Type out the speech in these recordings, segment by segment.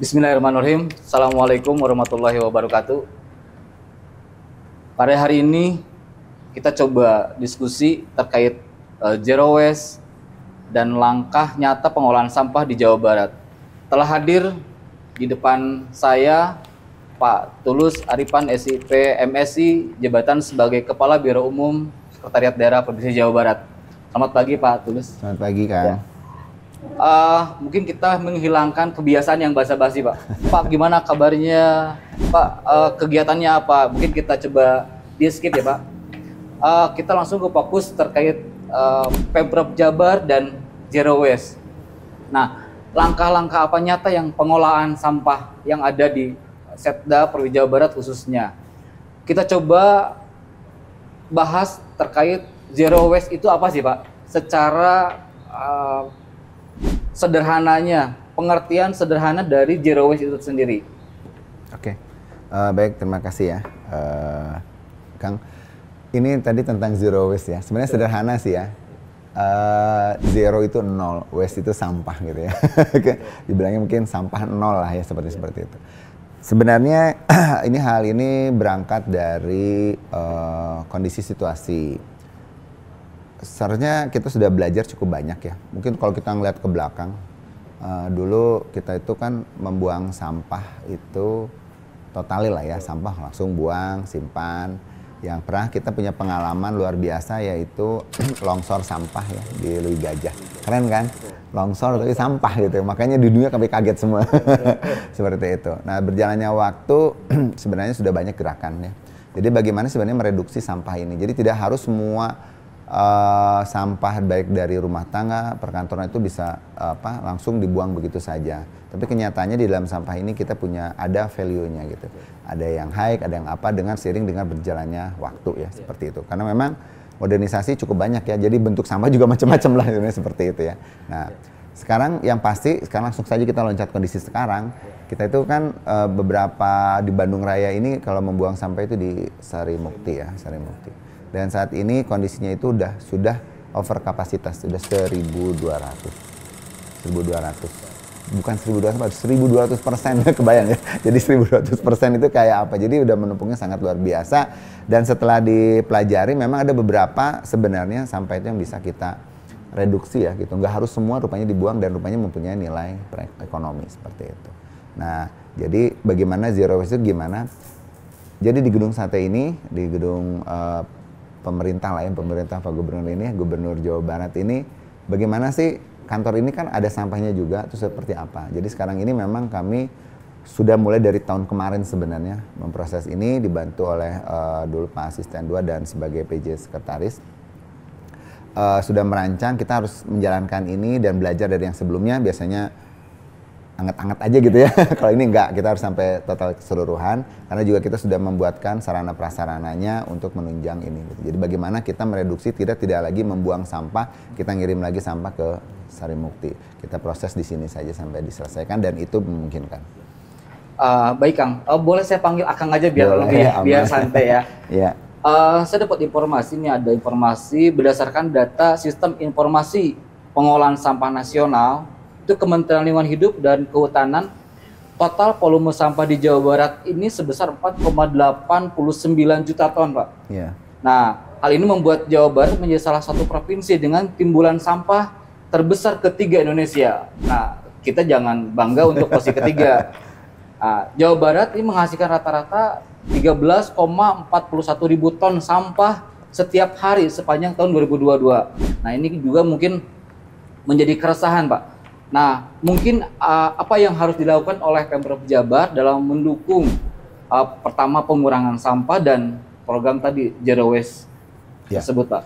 Bismillahirrahmanirrahim. Assalamualaikum warahmatullahi wabarakatuh. Pada hari ini kita coba diskusi terkait zero waste dan langkah nyata pengolahan sampah di Jawa Barat. Telah hadir di depan saya Pak Tulus Aripan SIP MSI, jabatan sebagai Kepala Biro Umum Sekretariat Daerah Provinsi Jawa Barat. Selamat pagi Pak Tulus. Selamat pagi Kang. Ya. Mungkin kita menghilangkan kebiasaan yang basa-basi Pak. Pak, gimana kabarnya Pak? Kegiatannya apa? Mungkin kita coba di skip ya Pak. Kita langsung ke fokus terkait Pemprov Jabar dan zero waste. Nah, langkah-langkah apa nyata yang pengolahan sampah yang ada di Setda Provinsi Jawa Barat khususnya. Kita coba bahas terkait zero waste itu apa sih Pak? Secara sederhananya, pengertian sederhana dari zero waste itu sendiri. Oke, baik, terima kasih ya, Kang. Ini tadi tentang zero waste ya. Sebenarnya sederhana sih ya. Zero itu nol, waste itu sampah gitu ya. Dibilangnya mungkin sampah nol lah ya, seperti itu. Sebenarnya hal ini berangkat dari kondisi situasi. Seharusnya kita sudah belajar cukup banyak ya. Mungkin kalau kita ngeliat ke belakang, dulu kita itu kan membuang sampah itu totalil lah ya, sampah langsung buang, simpan. Yang pernah kita punya pengalaman luar biasa yaitu longsor sampah ya di Lui Gajah. Keren kan? Longsor tapi sampah gitu. Makanya di dunia kami kaget semua. Seperti itu. Nah, berjalannya waktu sebenarnya sudah banyak gerakan ya. Jadi bagaimana sebenarnya mereduksi sampah ini. Jadi tidak harus semua sampah baik dari rumah tangga, perkantoran itu bisa langsung dibuang begitu saja. Tapi kenyataannya di dalam sampah ini kita ada value-nya gitu. Ada yang high, ada yang apa dengan seiring dengan berjalannya waktu ya, seperti itu. Karena memang modernisasi cukup banyak ya. Jadi bentuk sampah juga macam-macam lah seperti itu ya. Nah, sekarang yang pasti sekarang langsung saja kita loncat kondisi sekarang. Kita itu kan beberapa di Bandung Raya ini kalau membuang sampah itu di Sari Mukti ya, Sari Mukti. Dan saat ini kondisinya itu sudah over kapasitas, sudah 1.200. Bukan 1.200%, kebayang ya. Jadi 1.200% itu kayak apa? Jadi udah menumpuknya sangat luar biasa. Dan setelah dipelajari memang ada beberapa sebenarnya sampah itu yang bisa kita reduksi ya gitu. Nggak harus semua rupanya dibuang dan rupanya mempunyai nilai ekonomi seperti itu. Nah, jadi bagaimana zero waste itu gimana? Jadi di gedung sate ini, di gedung pemerintah lah ya, pemerintah Pak Gubernur ini, Gubernur Jawa Barat ini, bagaimana sih kantor ini kan ada sampahnya juga, itu seperti apa. Jadi sekarang ini memang kami sudah mulai dari tahun kemarin sebenarnya memproses ini, dibantu oleh dulu Pak Asisten 2 dan sebagai PJ Sekretaris. Sudah merancang, kita harus menjalankan ini dan belajar dari yang sebelumnya, biasanya anget-anget aja gitu ya. Kalau ini enggak, kita harus sampai total keseluruhan karena juga kita sudah membuatkan sarana prasarananya untuk menunjang ini gitu. Jadi bagaimana kita mereduksi tidak lagi membuang sampah, kita ngirim lagi sampah ke Sari Mukti. Kita proses di sini saja sampai diselesaikan dan itu memungkinkan. Baik Kang, boleh saya panggil Akang aja biar boleh, lebih biar santai ya. Iya. Saya dapat informasi nih, ada informasi berdasarkan data Sistem Informasi Pengolahan Sampah Nasional itu Kementerian Lingkungan Hidup dan Kehutanan, total volume sampah di Jawa Barat ini sebesar 4,89 juta ton, Pak. Yeah. Nah, hal ini membuat Jawa Barat menjadi salah satu provinsi dengan timbulan sampah terbesar ketiga Indonesia. Nah, kita jangan bangga untuk posisi ketiga. Nah, Jawa Barat ini menghasilkan rata-rata 13,41 ribu ton sampah setiap hari sepanjang tahun 2022. Nah, ini juga mungkin menjadi keresahan, Pak. Nah, mungkin apa yang harus dilakukan oleh Pemprov Jabar dalam mendukung pertama pengurangan sampah dan program tadi zero waste tersebut, Pak?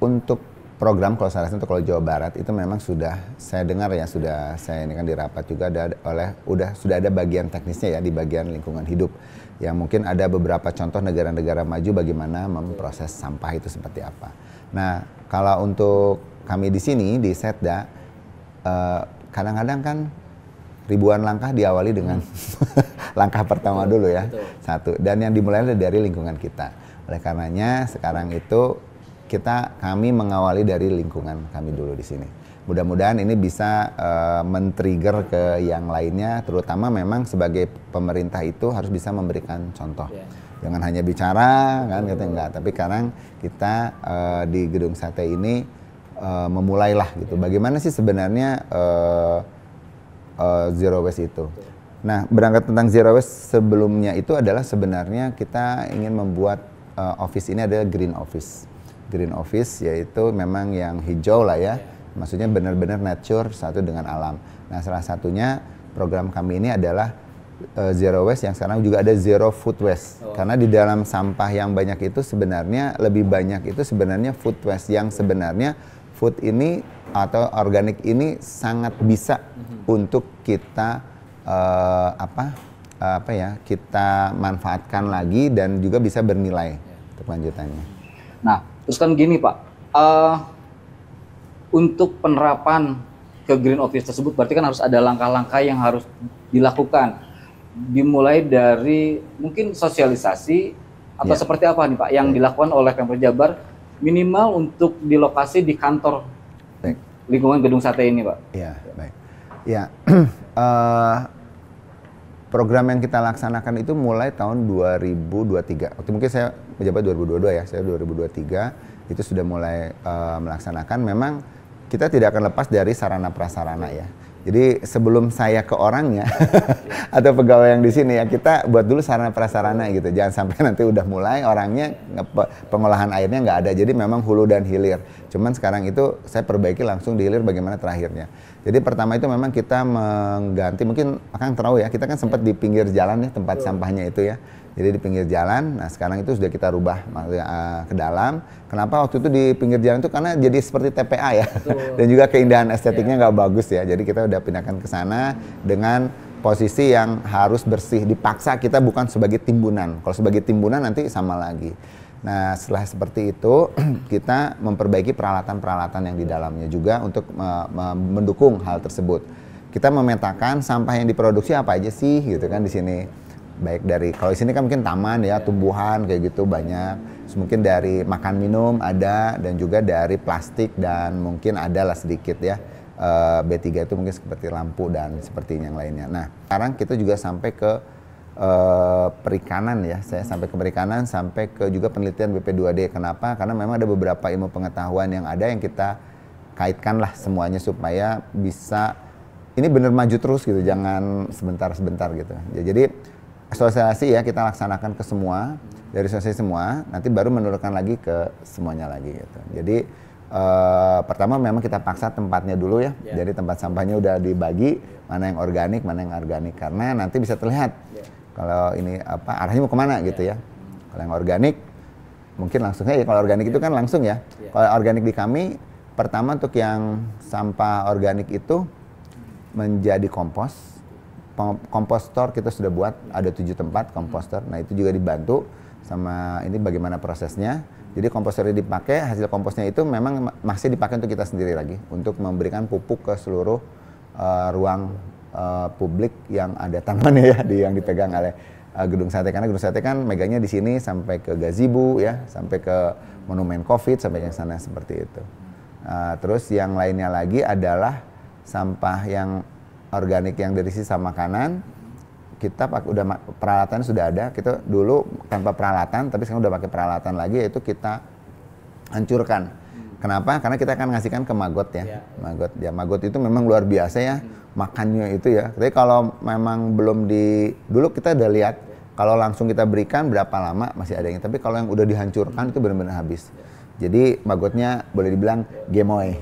Untuk program kalau saya rasa untuk kalau Jawa Barat itu memang sudah saya dengar ya, sudah saya ini kan di rapat juga sudah ada bagian teknisnya ya di bagian lingkungan hidup yang mungkin ada beberapa contoh negara-negara maju bagaimana memproses sampah itu seperti apa. Nah, kalau untuk kami di sini di Setda kadang-kadang kan ribuan langkah diawali dengan langkah pertama dulu ya. Betul. Satu, dan yang dimulai dari lingkungan kita. Oleh karenanya sekarang itu kami mengawali dari lingkungan kami dulu di sini. mudah-mudahan ini bisa men-trigger ke yang lainnya, terutama memang sebagai pemerintah itu harus bisa memberikan contoh. Jangan hanya bicara kan gitu, enggak, tapi sekarang kita di Gedung Sate ini memulailah gitu. Bagaimana sih sebenarnya zero waste itu? Nah, berangkat tentang zero waste sebelumnya itu adalah sebenarnya kita ingin membuat office ini adalah green office. Green office yaitu memang yang hijau lah ya. Maksudnya benar-benar nature satu dengan alam. Nah, salah satunya program kami ini adalah zero waste yang sekarang juga ada zero food waste. Karena di dalam sampah yang banyak itu sebenarnya lebih banyak itu sebenarnya food waste, yang sebenarnya food ini atau organik ini sangat bisa untuk kita kita manfaatkan lagi dan juga bisa bernilai untuk lanjutannya. Nah, terus kan gini Pak, untuk penerapan ke green office tersebut berarti kan harus ada langkah-langkah yang harus dilakukan. Dimulai dari mungkin sosialisasi atau seperti apa nih Pak yang dilakukan oleh Pemprov Jabar minimal untuk di lokasi di kantor lingkungan Gedung Sate ini Pak? Iya, baik. Ya, program yang kita laksanakan itu mulai tahun 2023. Waktu mungkin saya menjabat 2022 ya, saya 2023 itu sudah mulai melaksanakan. Memang kita tidak akan lepas dari sarana prasarana ya. Jadi sebelum saya ke orangnya atau pegawai yang di sini ya, kita buat dulu sarana prasarana gitu. Jangan sampai nanti udah mulai orangnya pengolahan airnya nggak ada. Jadi memang hulu dan hilir. Cuman sekarang itu saya perbaiki langsung di hilir bagaimana terakhirnya. Jadi pertama itu memang kita mengganti, mungkin akan tahu ya, kita kan sempat di pinggir jalan ya tempat sampahnya itu ya. Jadi di pinggir jalan, nah sekarang itu sudah kita rubah ke dalam. Kenapa waktu itu di pinggir jalan itu? Karena jadi seperti TPA ya. Dan juga keindahan estetiknya nggak bagus ya. Jadi kita udah pindahkan ke sana dengan posisi yang harus bersih. Dipaksa kita bukan sebagai timbunan. Kalau sebagai timbunan nanti sama lagi. Nah setelah seperti itu kita memperbaiki peralatan-peralatan yang di dalamnya juga untuk mendukung hal tersebut. Kita memetakan sampah yang diproduksi apa aja sih gitu kan di sini. Baik dari, kalau di sini kan mungkin taman ya, tumbuhan kayak gitu banyak. Terus mungkin dari makan minum ada, dan juga dari plastik dan mungkin ada lah sedikit ya. B3 itu mungkin seperti lampu dan seperti yang lainnya. Nah sekarang kita juga sampai ke perikanan ya, saya sampai ke perikanan, sampai ke juga penelitian BP2D. Kenapa? Karena memang ada beberapa ilmu pengetahuan yang ada yang kita kaitkan lah semuanya supaya bisa ini benar maju terus gitu, jangan sebentar-sebentar gitu. Ya, jadi sosialisasi ya kita laksanakan ke semua, dari sosialisasi semua, nanti baru menurunkan lagi ke semuanya lagi gitu. Jadi pertama memang kita paksa tempatnya dulu ya, jadi tempat sampahnya udah dibagi, mana yang organik, mana yang organik, karena nanti bisa terlihat kalau ini apa arahnya mau kemana gitu ya. Kalau yang organik mungkin langsungnya ya, kalau organik itu kan langsung ya. Kalau organik di kami, pertama untuk yang sampah organik itu menjadi kompos. Kompostor kita sudah buat, ada 7 tempat kompostor. Nah itu juga dibantu sama ini bagaimana prosesnya. Jadi kompostornya dipakai, hasil komposnya itu memang masih dipakai untuk kita sendiri lagi, untuk memberikan pupuk ke seluruh ruang publik yang ada tamannya ya, yang dipegang oleh Gedung Sate. Karena Gedung Sate kan megangnya di sini sampai ke gazebo ya, sampai ke monumen COVID, sampai yang sana seperti itu. Terus yang lainnya lagi adalah sampah yang organik yang dari sisa makanan, kita udah peralatan sudah ada. Kita dulu tanpa peralatan, tapi sekarang udah pakai peralatan lagi, yaitu kita hancurkan. Kenapa? Karena kita akan ngasihkan ke Magot ya. Magot ya, Magot itu memang luar biasa ya makannya itu ya. Tapi kalau memang belum dulu kita udah lihat kalau langsung kita berikan berapa lama masih ada yang. Tapi kalau yang udah dihancurkan itu benar-benar habis. Jadi magotnya boleh dibilang gemoy.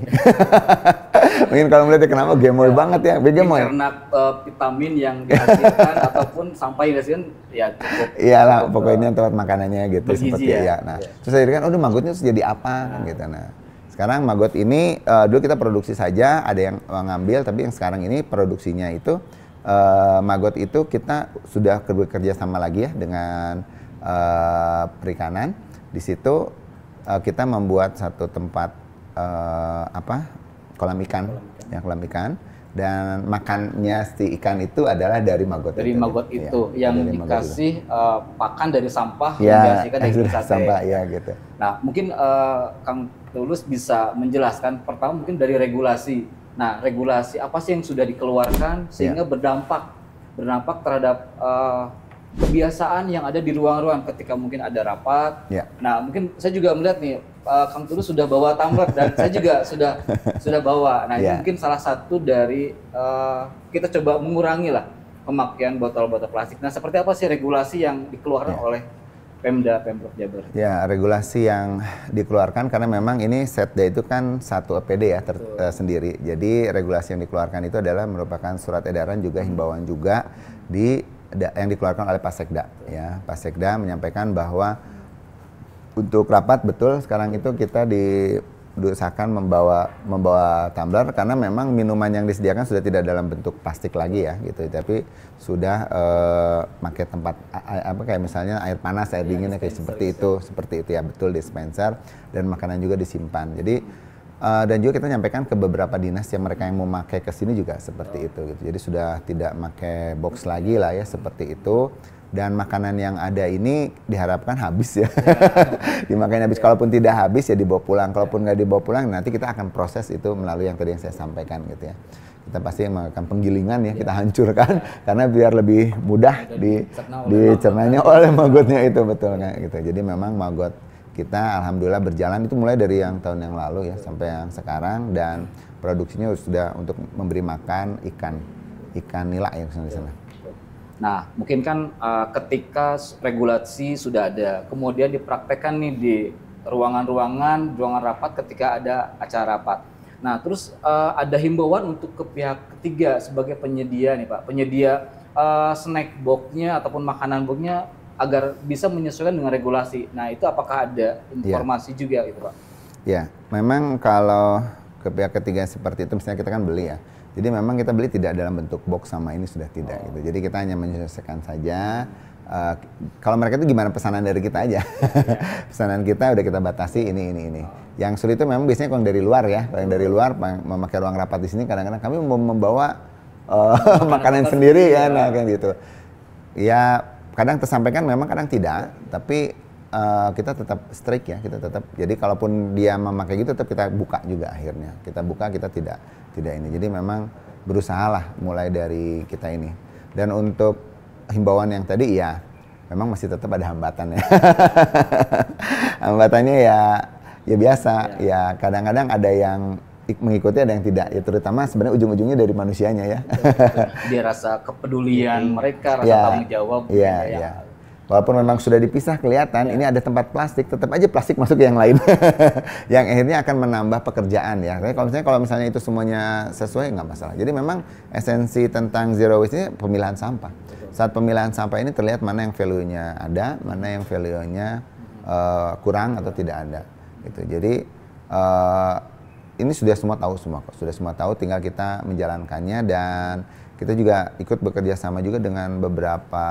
Mungkin kalau melihatnya kenapa gemoy banget ya, gemoy. Karena vitamin yang dihasilkan ataupun sampah yang dihasilkan ya cukup. Iyalah, pokoknya tempat makanannya gitu seperti ya. Nah, terus saya kan udah magotnya terus jadi apa kan gitu. Nah, sekarang magot ini dulu kita produksi saja, ada yang ngambil, tapi yang sekarang ini produksinya itu magot itu kita sudah bekerja sama lagi ya dengan perikanan. Di situ kita membuat satu tempat kolam ikan, ya kolam ikan, dan makannya si ikan itu adalah dari magot. Dari magot itu ya, yang dikasih pakan dari sampah ya, yang dihasilkan dari sate. Sampah ya gitu. Nah mungkin Kang Tulus bisa menjelaskan pertama mungkin dari regulasi Nah, regulasi apa sih yang sudah dikeluarkan sehingga berdampak terhadap kebiasaan yang ada di ruang-ruang ketika mungkin ada rapat. Nah, mungkin saya juga melihat nih Kang Tulus sudah bawa tumbler dan saya juga sudah bawa. Nah, ini mungkin salah satu dari kita coba mengurangi lah pemakaian botol-botol plastik. Nah, seperti apa sih regulasi yang dikeluarkan oleh Pemprov Jabar? Ya, regulasi yang dikeluarkan karena memang ini Setda itu kan satu APD ya sendiri. Jadi regulasi yang dikeluarkan itu adalah merupakan surat edaran juga himbauan juga yang dikeluarkan oleh Pasekda. Ya, Pasekda menyampaikan bahwa untuk rapat betul sekarang itu kita diusahakan membawa tumbler karena memang minuman yang disediakan sudah tidak dalam bentuk plastik lagi ya gitu, tapi sudah pakai tempat kayak misalnya air panas, air dingin kayak seperti itu ya, betul, dispenser, dan makanan juga disimpan. Jadi dan juga kita nyampaikan ke beberapa dinas yang mereka yang mau pakai ke sini juga seperti itu gitu. Jadi sudah tidak pakai box lagi lah ya, seperti itu. Dan makanan yang ada ini diharapkan habis ya, dimakan habis. Kalaupun tidak habis ya dibawa pulang. Kalaupun nggak dibawa pulang, nanti kita akan proses itu melalui yang tadi yang saya sampaikan gitu ya. Kita pasti melakukan penggilingan ya, kita hancurkan karena biar lebih mudah dicernanya oleh maggotnya itu, betul kan gitu. Jadi memang maggot kita alhamdulillah berjalan itu mulai dari yang tahun yang lalu ya sampai yang sekarang, dan produksinya sudah untuk memberi makan ikan nila ya di sana. Nah, mungkin kan ketika regulasi sudah ada, kemudian dipraktekkan nih di ruangan rapat ketika ada acara rapat. Nah, terus ada himbauan untuk ke pihak ketiga sebagai penyedia nih Pak, penyedia snack box-nya ataupun makanan box-nya agar bisa menyesuaikan dengan regulasi. Nah, itu apakah ada informasi juga gitu Pak? Ya, memang kalau ke pihak ketiga seperti itu, misalnya kita kan beli ya. Jadi memang kita beli tidak dalam bentuk box sama ini sudah tidak gitu. Jadi kita hanya menyesuaikan saja. Kalau mereka itu gimana pesanan dari kita aja. Pesanan kita udah kita batasi ini. Yang sulit itu memang biasanya kalau dari luar ya. Kalau yang dari luar memakai ruang rapat di sini kadang-kadang kami membawa makanan sendiri ya, nah kan gitu. Ya kadang tersampaikan, memang kadang tidak. Tapi kita tetap strict ya, kita tetap. Jadi kalaupun dia memakai gitu tetap kita buka juga akhirnya. Kita buka, kita tidak ini. Jadi memang berusahalah mulai dari kita ini. Dan untuk himbauan yang tadi ya memang masih tetap ada hambatan ya. Hambatannya ya biasa ya, kadang-kadang ada yang mengikuti, ada yang tidak ya, terutama sebenarnya ujung-ujungnya dari manusianya ya. Dia rasa kepedulian mereka, rasa tanggung jawab. Iya. Walaupun memang sudah dipisah kelihatan, ini ada tempat plastik, tetap aja plastik masuk ke yang lain. Yang akhirnya akan menambah pekerjaan ya. Kalau misalnya itu semuanya sesuai, nggak masalah. Jadi memang esensi tentang zero waste ini pemilahan sampah. Saat pemilahan sampah ini terlihat mana yang value-nya ada, mana yang value-nya kurang atau tidak ada. Gitu. Jadi ini sudah semua tahu, tinggal kita menjalankannya, dan kita juga ikut bekerja sama juga dengan beberapa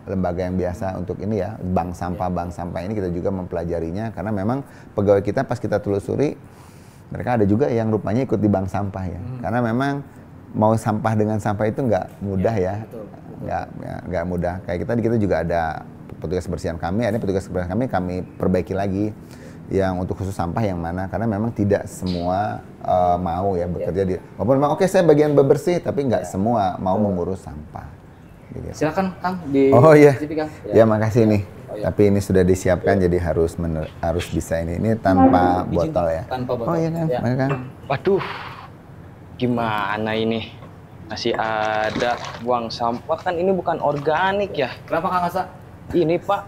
lembaga yang biasa untuk ini ya, bank sampah ini kita juga mempelajarinya, karena memang pegawai kita pas kita telusuri mereka ada juga yang rupanya ikut di bank sampah ya, karena memang mau sampah dengan sampah itu nggak mudah ya, nggak mudah. Kayak kita juga ada petugas kebersihan kami, kami perbaiki lagi yang untuk khusus sampah yang mana, karena memang tidak semua mau ya bekerja di, walaupun memang oke saya bagian bebersih, tapi nggak semua mau mengurus sampah. Gitu. Silakan Kang di TV, Kang. Ya makasih nih. Tapi ini sudah disiapkan jadi harus bisa ini tanpa botol ya. Tanpa botol. Oh iya Kang. Waduh, gimana ini? Masih ada buang sampah, kan ini bukan organik ya? Kenapa Kang Asa? Ini Pak,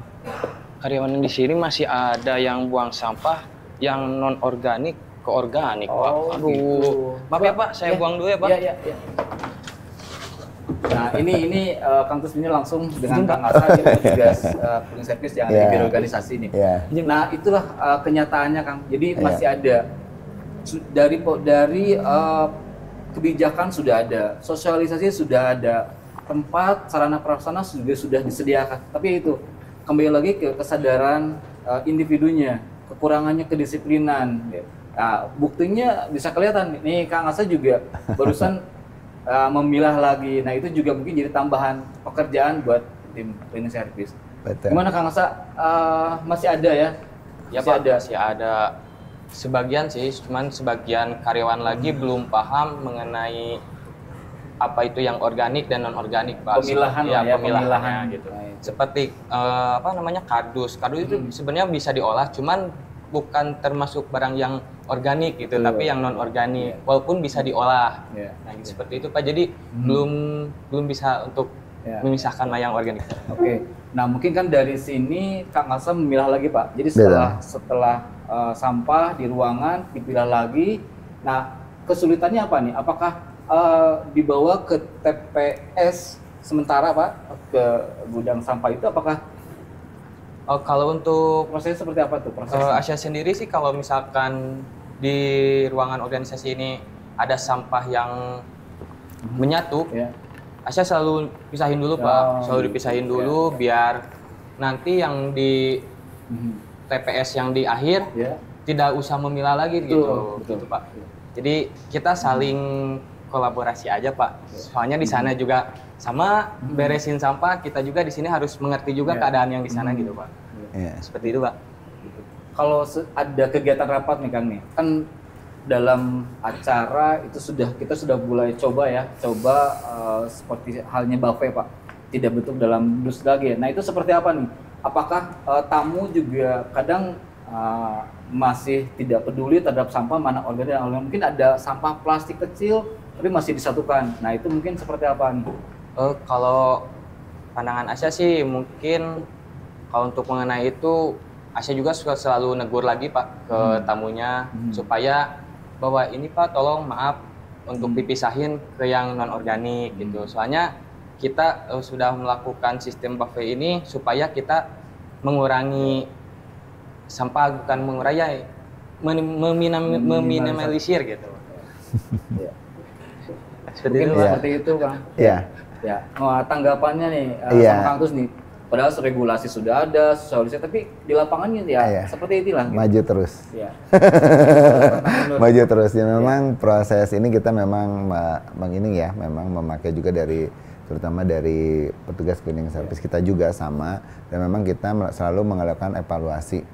karyawan di sini masih ada yang buang sampah yang non organik ke organik Pak. Aduh, gitu. Maaf ya Pak, saya buang dulu ya Pak. Iya. Nah ini Kang Tulus ini langsung dengan Kang Asa, ini petugas cleaning service yang ada di organisasi ini. Nah itulah kenyataannya Kang. Jadi masih ada dari kebijakan sudah ada, sosialisasi sudah ada, tempat sarana prasarana juga sudah disediakan. Tapi itu kembali lagi ke kesadaran individunya, kekurangannya kedisiplinan. Nah, buktinya bisa kelihatan. Nih Kang Asa juga barusan memilah lagi. Nah itu juga mungkin jadi tambahan pekerjaan buat tim cleaning service. Betul. Gimana Kang Asa? Masih ada ya? Ya Pak, masih ada. Sebagian sih, cuman sebagian karyawan lagi belum paham mengenai apa itu yang organik dan non organik, Pak. Pemilahan ya, lah ya, pemilahannya pemilahan gitu. Baik. Seperti apa namanya kardus. Kardus itu sebenarnya bisa diolah, cuman bukan termasuk barang yang organik gitu, Betul. tapi yang non organik. Walaupun bisa diolah. Iya. Nah, seperti itu Pak. Jadi belum bisa untuk Ya. memisahkan mana yang organik. Oke. Nah, mungkin kan dari sini Kang Asa memilah lagi, Pak. Jadi setelah sampah di ruangan dipilah lagi. Nah, kesulitannya apa nih? Apakah dibawa ke TPS sementara, Pak, ke gudang sampah itu? Apakah Kalau untuk prosesnya seperti apa tuh prosesnya? Asia sendiri sih, kalau misalkan di ruangan organisasi ini ada sampah yang menyatu, Ya. Asia selalu pisahin dulu Pak, selalu dipisahin dulu biar nanti yang di TPS yang di akhir Ya. tidak usah memilah lagi Betul. gitu Pak. Jadi kita saling kolaborasi aja Pak. Soalnya di sana juga sama beresin sampah, kita juga di sini harus mengerti juga keadaan yang di sana gitu Pak. Iya. Seperti itu Pak. Kalau ada kegiatan rapat nih Kang nih, kan dalam acara itu kita sudah mulai coba seperti halnya buffet Pak, tidak bentuk dalam dus lagi. Nah itu seperti apa nih? Apakah tamu juga kadang masih tidak peduli terhadap sampah mana organik dan non-organik? Mungkin ada sampah plastik kecil tapi masih disatukan. Nah itu mungkin seperti apa nih? Kalau pandangan Asia sih mungkin kalau untuk mengenai itu Asia juga suka selalu negur lagi Pak ke tamunya supaya bahwa ini Pak tolong maaf untuk dipisahin ke yang non organik gitu. Soalnya kita sudah melakukan sistem buffet ini supaya kita mengurangi sampah, bukan mengurangi ya, meminimalisir gitu. Ya. Seperti itu, Seperti itu Kang. Iya. Ya. Nah, tanggapannya nih Iya. sama Kang Tus nih. Padahal regulasi sudah ada, solusi, tapi di lapangannya ya seperti itulah. Gitu. Maju terus. Ya. Maju terus. Ya memang proses ini kita memang memang memakai juga terutama dari petugas cleaning service kita juga sama, dan memang kita selalu melakukan evaluasi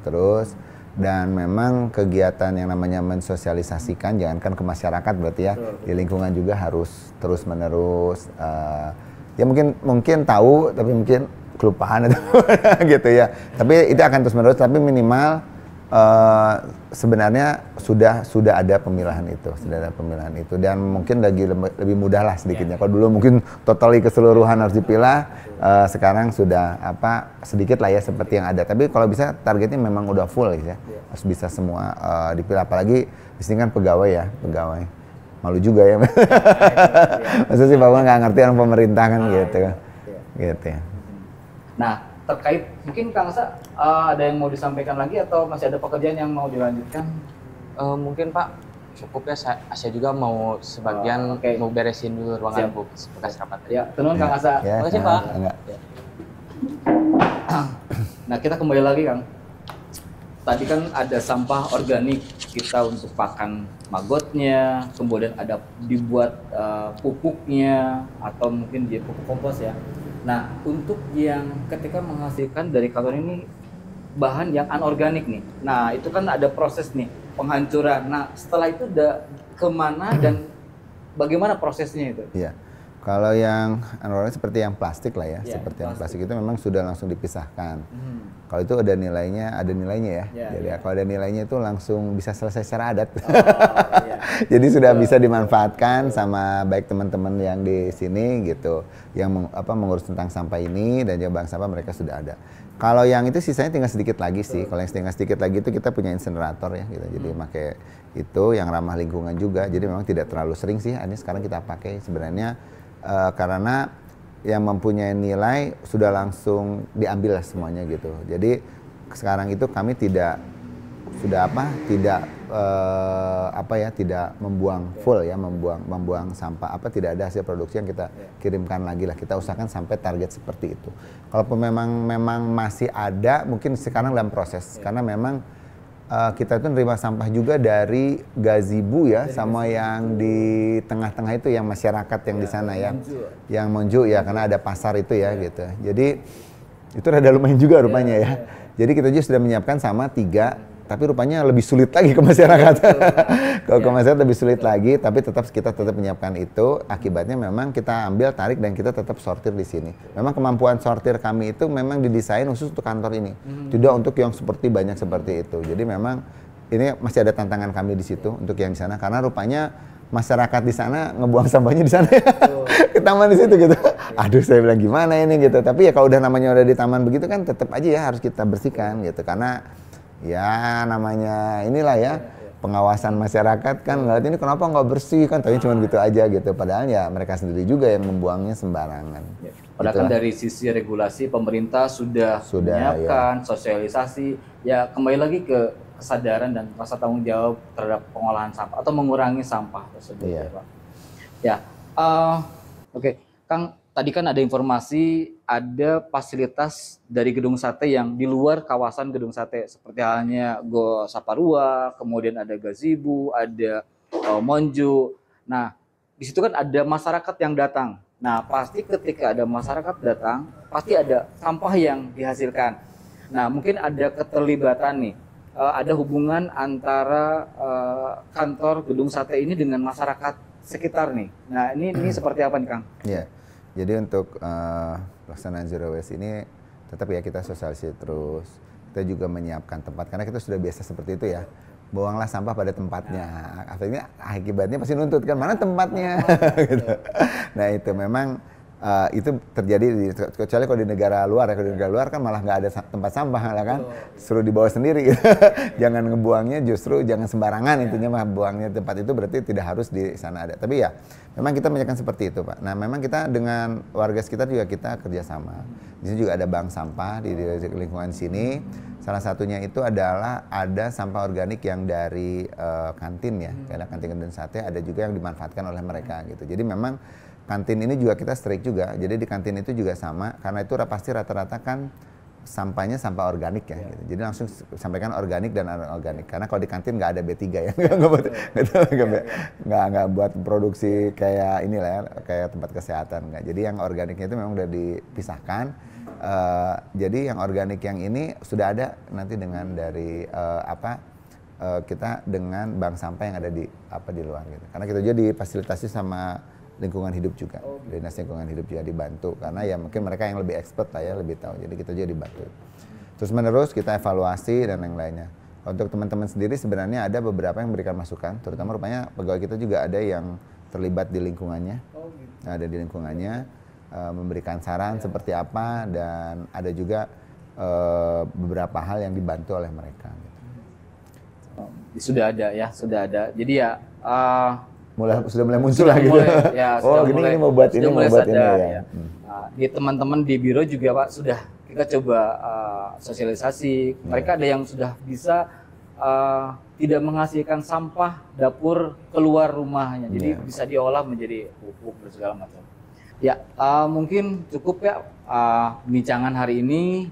terus. Dan memang kegiatan yang namanya mensosialisasikan, jangankan ke masyarakat berarti ya, di lingkungan juga harus terus menerus. Ya mungkin tahu tapi mungkin kelupaan atau gitu ya. Tapi itu akan terus menerus. Tapi minimal sebenarnya sudah ada pemilahan itu, dan mungkin lebih mudah lah sedikitnya. Kalau dulu mungkin totally keseluruhan harus dipilah, sekarang sudah sedikit lah ya seperti yang ada. Tapi kalau bisa targetnya memang udah full ya, harus bisa semua dipilah. Apalagi di sini kan pegawai. Malu juga ya. Maksudnya sih Bapak nggak ngerti orang pemerintah kan gitu ya. Nah, terkait mungkin Kang Asa ada yang mau disampaikan lagi atau masih ada pekerjaan yang mau dilanjutkan? Mungkin Pak cukup ya, saya juga mau sebagian mau beresin dulu ruangan bekas rapat. Ya, tenun Kang Asa. Terima kasih Pak. Nah, kita kembali lagi Kang. Tadi kan ada sampah organik kita untuk pakan magotnya, kemudian ada dibuat pupuknya atau mungkin dia pupuk kompos ya. Nah, untuk yang ketika menghasilkan dari kalori ini bahan yang anorganik nih. Nah, itu kan ada proses nih penghancuran. Nah, setelah itu kemana dan bagaimana prosesnya itu? Iya. Kalau yang anorganik seperti yang plastik lah ya, seperti yang plastik itu memang sudah langsung dipisahkan. Kalau itu ada nilainya ya. Jadi kalau ada nilainya itu langsung bisa selesai secara adat. Jadi sudah bisa dimanfaatkan sama baik teman-teman yang di sini gitu, yang mengurus tentang sampah ini, dan juga bank sampah mereka sudah ada. Kalau yang itu sisanya tinggal sedikit lagi sih. Kalau yang tinggal sedikit lagi itu kita punya insenerator ya gitu. Jadi pakai itu yang ramah lingkungan juga. Jadi memang tidak terlalu sering sih. Ini sekarang kita pakai sebenarnya karena yang mempunyai nilai sudah langsung diambil lah semuanya gitu. Jadi sekarang itu kami tidak membuang full ya, membuang sampah tidak ada hasil produksi yang kita kirimkan lagi lah. Kita usahakan sampai target seperti itu. Kalaupun memang masih ada, mungkin sekarang dalam proses karena memang kita itu nerima sampah juga dari gazebo ya, sama yang di tengah-tengah itu yang masyarakat yang di sana ya, yang Monju ya, karena ada pasar itu ya gitu. Jadi itu rada lumayan juga rupanya ya. Jadi kita juga sudah menyiapkan sama 3 tapi rupanya lebih sulit lagi ke masyarakat. Kalau ke masyarakat lebih sulit lagi, tapi kita tetap menyiapkan itu. Akibatnya memang kita ambil, tarik, dan kita tetap sortir di sini. Memang kemampuan sortir kami itu memang didesain khusus untuk kantor ini, tidak untuk yang banyak seperti itu. Jadi memang ini masih ada tantangan kami di situ untuk yang di sana, karena rupanya masyarakat di sana ngebuang sampahnya di sana ke taman di situ gitu. Aduh, saya bilang gimana ini gitu. Tapi ya kalau udah namanya udah di taman begitu kan tetap aja ya harus kita bersihkan gitu, karena ya namanya inilah ya pengawasan masyarakat kan ngeliat ini kenapa nggak bersih kan, tapi cuma gitu aja gitu. Padahal ya mereka sendiri juga yang membuangnya sembarangan. Padahal kan dari sisi regulasi pemerintah sudah menyiapkan sosialisasi, ya kembali lagi ke kesadaran dan rasa tanggung jawab terhadap pengolahan sampah atau mengurangi sampah tersebut ya Pak. Ya, oke. Kang, tadi kan ada informasi ada fasilitas dari gedung sate yang di luar kawasan gedung sate, seperti halnya Go Saparua, kemudian ada gazebo, ada monju. Nah, di situ kan ada masyarakat yang datang. Nah, pasti ketika ada masyarakat datang, pasti ada sampah yang dihasilkan. Nah, mungkin ada keterlibatan nih. Ada hubungan antara kantor gedung sate ini dengan masyarakat sekitar nih. Nah, ini seperti apa nih, Kang? Iya. Jadi untuk pelaksanaan Zero Waste ini tetap ya kita sosialisasi terus. Kita juga menyiapkan tempat karena kita sudah biasa seperti itu ya. Buanglah sampah pada tempatnya. Akhirnya akibatnya pasti nuntut kan, mana tempatnya gitu. Nah, itu memang itu terjadi kecuali kalau di negara luar ya. Kalau di negara luar kan malah nggak ada tempat sampah ya kan, suruh dibawa sendiri gitu. Jangan ngebuangnya, justru jangan sembarangan, intinya mah buangnya tempat itu berarti tidak harus di sana ada. Tapi ya memang kita menyampaikan seperti itu Pak. Nah, memang kita dengan warga sekitar juga kita kerjasama. Di sini juga ada bank sampah di lingkungan sini. Salah satunya itu adalah ada sampah organik yang dari kantin ya, kayak kantin gedung sate, ada juga yang dimanfaatkan oleh mereka gitu. Jadi memang kantin ini juga kita strict juga, jadi di kantin itu juga sama, karena itu pasti rata-rata kan sampahnya sampah organik ya, gitu. Jadi langsung sampaikan organik dan anorganik, karena kalau di kantin nggak ada B3 ya, nggak buat produksi kayak inilah ya, kayak tempat kesehatan, nggak. Jadi yang organiknya itu memang udah dipisahkan, jadi yang organik yang ini sudah ada nanti dengan dari kita dengan bank sampah yang ada di luar gitu, karena kita juga difasilitasi sama lingkungan hidup juga, dinas lingkungan hidup juga dibantu, karena ya mungkin mereka yang lebih expert lah ya, lebih tahu, jadi kita juga dibantu. Terus menerus kita evaluasi dan yang lainnya. Untuk teman-teman sendiri sebenarnya ada beberapa yang memberikan masukan, terutama rupanya pegawai kita juga ada yang terlibat di lingkungannya, ada di lingkungannya, memberikan saran seperti apa, dan ada juga beberapa hal yang dibantu oleh mereka. Sudah ada ya, sudah ada. Jadi ya sudah mulai muncul lah gitu. Gini mau buat ini, mau buat ini ya. Di teman-teman di biro juga Pak sudah kita coba sosialisasi. Mereka ada yang sudah bisa tidak menghasilkan sampah dapur keluar rumahnya. Jadi bisa diolah menjadi pupuk dan segala macam. Ya, mungkin cukup ya bincangan hari ini.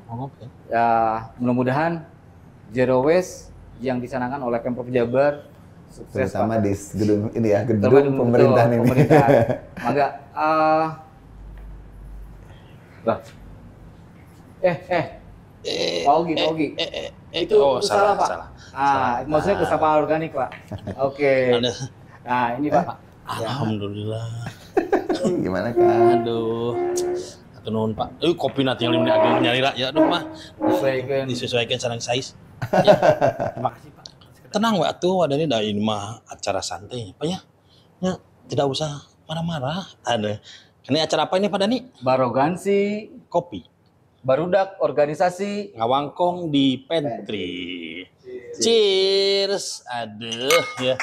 Ya, mudah-mudahan Zero Waste yang dicanangkan oleh Pemprov Jabar sukses, terutama di gedung ini ya, gedung pemerintahan ini. Maka Paugi. Itu salah Pak. Maksudnya ke sampah organik Pak. Oke. Nah, ini Pak. Alhamdulillah. Gimana Kak? Aduh. Atur nuhun Pak. Kopi nanti yang limnya agak nyari ya aduh Pak. Disesuaikan sareng size. Ya. Terima kasih Pak. Tenang Pak tuh, ada ini mah acara santai Pak ya. Ya, tidak usah marah-marah. Ada. Ini acara apa ini Pak Dani? Barogansi kopi. Barudak organisasi ngawangkong di pantry. Cheers. Aduh ya.